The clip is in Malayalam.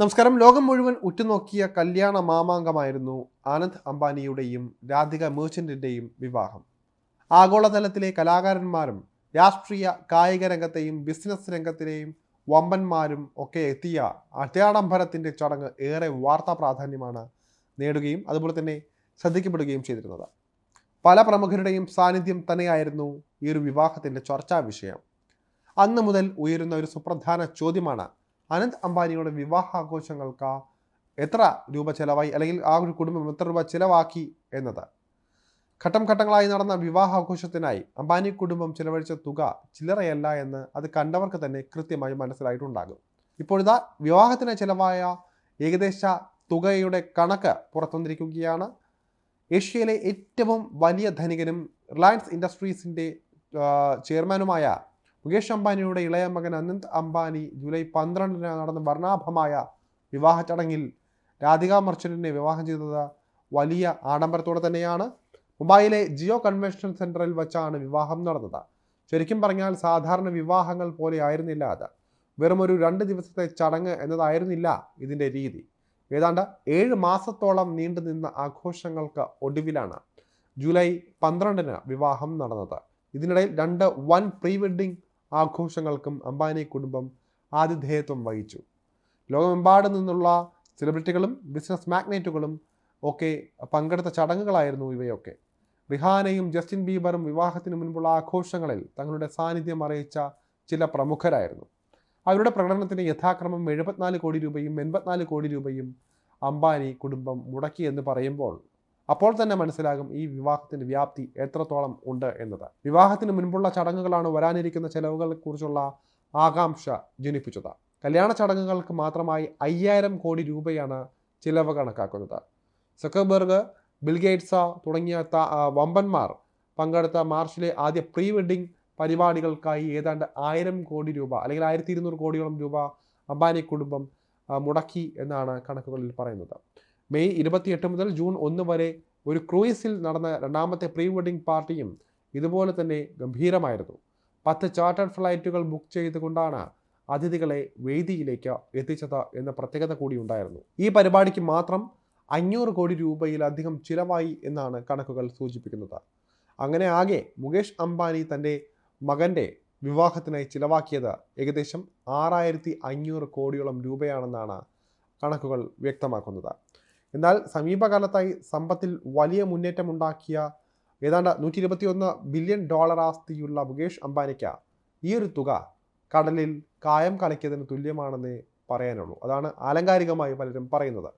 നമസ്കാരം. ലോകം മുഴുവൻ ഉറ്റുനോക്കിയ കല്യാണ മാമാങ്കമായിരുന്നു ആനന്ദ് അംബാനിയുടെയും രാധിക മെർച്ചന്റിന്റെയും വിവാഹം. ആഗോളതലത്തിലെ കലാകാരന്മാരും രാഷ്ട്രീയ കായിക രംഗത്തെയും ബിസിനസ് രംഗത്തിലെയും വമ്പന്മാരും ഒക്കെ എത്തിയ അത്യാഡംബരത്തിന്റെ ചടങ്ങ് ഏറെ വാർത്താ പ്രാധാന്യമാണ് നേടുകയും അതുപോലെ തന്നെ ശ്രദ്ധിക്കപ്പെടുകയും ചെയ്തിരുന്നത്. പല പ്രമുഖരുടെയും സാന്നിധ്യം തന്നെയായിരുന്നു ഈ ഒരു വിവാഹത്തിന്റെ ചർച്ചാ വിഷയം. അന്ന് മുതൽ ഉയരുന്ന ഒരു സുപ്രധാന ചോദ്യമാണ് അനന്ത് അംബാനിയുടെ വിവാഹാഘോഷങ്ങൾക്ക് എത്ര രൂപ ചിലവായി, അല്ലെങ്കിൽ ആ ഒരു കുടുംബം എത്ര രൂപ ചിലവാക്കി എന്നത്. ഘട്ടം ഘട്ടങ്ങളായി നടന്ന വിവാഹാഘോഷത്തിനായി അംബാനി കുടുംബം ചിലവഴിച്ച തുക ചില്ലറയല്ല എന്ന് അത് കണ്ടവർക്ക് തന്നെ കൃത്യമായി മനസ്സിലായിട്ടുണ്ടാകും. ഇപ്പോഴിതാ വിവാഹത്തിന് ചിലവായ ഏകദേശ തുകയുടെ കണക്ക് പുറത്തുവന്നിരിക്കുകയാണ്. ഏഷ്യയിലെ ഏറ്റവും വലിയ ധനികനും റിലയൻസ് ഇൻഡസ്ട്രീസിൻ്റെ ചെയർമാനുമായ മുകേഷ് അംബാനിയുടെ ഇളയ മകൻ അനന്ത് അംബാനി ജൂലൈ 12 നടന്ന വർണ്ണാഭമായ വിവാഹ ചടങ്ങിൽ രാധിക മെർച്ചന്റിനെ വിവാഹം ചെയ്തത് വലിയ ആഡംബരത്തോടെ തന്നെയാണ്. മുംബൈയിലെ ജിയോ കൺവെൻഷൻ സെന്ററിൽ വെച്ചാണ് വിവാഹം നടന്നത്. ശരിക്കും പറഞ്ഞാൽ സാധാരണ വിവാഹങ്ങൾ പോലെ ആയിരുന്നില്ല അത്. വെറും ഒരു 2 ദിവസത്തെ ചടങ്ങ് എന്നതായിരുന്നില്ല ഇതിൻ്റെ രീതി. ഏതാണ്ട് 7 മാസത്തോളം നീണ്ടുനിന്ന ആഘോഷങ്ങൾക്ക് ഒടുവിലാണ് ജൂലൈ 12 വിവാഹം നടന്നത്. ഇതിനിടയിൽ 2 വൻ പ്രീ വെഡ്ഡിംഗ് ആഘോഷങ്ങൾക്കും അംബാനി കുടുംബം ആതിഥേയത്വം വഹിച്ചു. ലോകമെമ്പാടും നിന്നുള്ള സെലിബ്രിറ്റികളും ബിസിനസ് മാഗ്നേറ്റുകളും ഒക്കെ പങ്കെടുത്ത ചടങ്ങുകളായിരുന്നു ഇവയൊക്കെ. റിഹാനയും ജസ്റ്റിൻ ബീബറും വിവാഹത്തിന് മുൻപുള്ള ആഘോഷങ്ങളിൽ തങ്ങളുടെ സാന്നിധ്യം അറിയിച്ച ചില പ്രമുഖരായിരുന്നു. അവരുടെ പ്രകടനത്തിന് യഥാക്രമം 74 കോടി രൂപയും 84 കോടി രൂപയും അംബാനി കുടുംബം മുടക്കി എന്ന് പറയുമ്പോൾ അപ്പോൾ തന്നെ മനസ്സിലാകും ഈ വിവാഹത്തിൻ്റെ വ്യാപ്തി എത്രത്തോളം ഉണ്ട് എന്നത്. വിവാഹത്തിന് മുൻപുള്ള ചടങ്ങുകളാണ് വരാനിരിക്കുന്ന ചെലവുകളെ കുറിച്ചുള്ള ആകാംക്ഷ ജനിപ്പിച്ചത്. കല്യാണ ചടങ്ങുകൾക്ക് മാത്രമായി 5000 കോടി രൂപയാണ് ചിലവ് കണക്കാക്കുന്നത്. സക്കർബർഗ്, ബിൽഗേറ്റ്സ് തുടങ്ങിയ വമ്പന്മാർ പങ്കെടുത്ത മാർച്ചിലെ ആദ്യ പ്രീ വെഡ്ഡിംഗ് പരിപാടികൾക്കായി ഏതാണ്ട് 1000 കോടി രൂപ അല്ലെങ്കിൽ 1200 കോടിയോളം രൂപ അംബാനി കുടുംബം മുടക്കി എന്നാണ് കണക്കുകളിൽ പറയുന്നത്. മെയ് 28 മുതൽ ജൂൺ 1 വരെ ഒരു ക്രൂയിസിൽ നടന്ന രണ്ടാമത്തെ പ്രീ വെഡ്ഡിംഗ് പാർട്ടിയും ഇതുപോലെ തന്നെ ഗംഭീരമായിരുന്നു. 10 ചാർട്ടേഡ് ഫ്ലൈറ്റുകൾ ബുക്ക് ചെയ്തുകൊണ്ടാണ് അതിഥികളെ വേദിയിലേക്ക് എത്തിച്ചത് എന്ന പ്രത്യേകത കൂടി ഉണ്ടായിരുന്നു. ഈ പരിപാടിക്ക് മാത്രം 500 കോടി രൂപയിലധികം ചിലവായി എന്നാണ് കണക്കുകൾ സൂചിപ്പിക്കുന്നത്. അങ്ങനെ ആകെ മുകേഷ് അംബാനി തൻ്റെ മകൻ്റെ വിവാഹത്തിനായി ചിലവാക്കിയത് ഏകദേശം 6500 കോടിയോളം രൂപയാണെന്നാണ് കണക്കുകൾ വ്യക്തമാക്കുന്നത്. എന്നാൽ സമീപകാലത്തായി സമ്പത്തിൽ വലിയ മുന്നേറ്റമുണ്ടാക്കിയ ഏതാണ്ട് $121 ബില്യൺ ആസ്തിയുള്ള മുകേഷ് അംബാനിക്ക് ഈ ഒരു തുക കടലിൽ കായം കലക്കിയതിന് തുല്യമാണെന്നേ പറയാനുള്ളൂ. അതാണ് ആലങ്കാരികമായി പലരും പറയുന്നത്.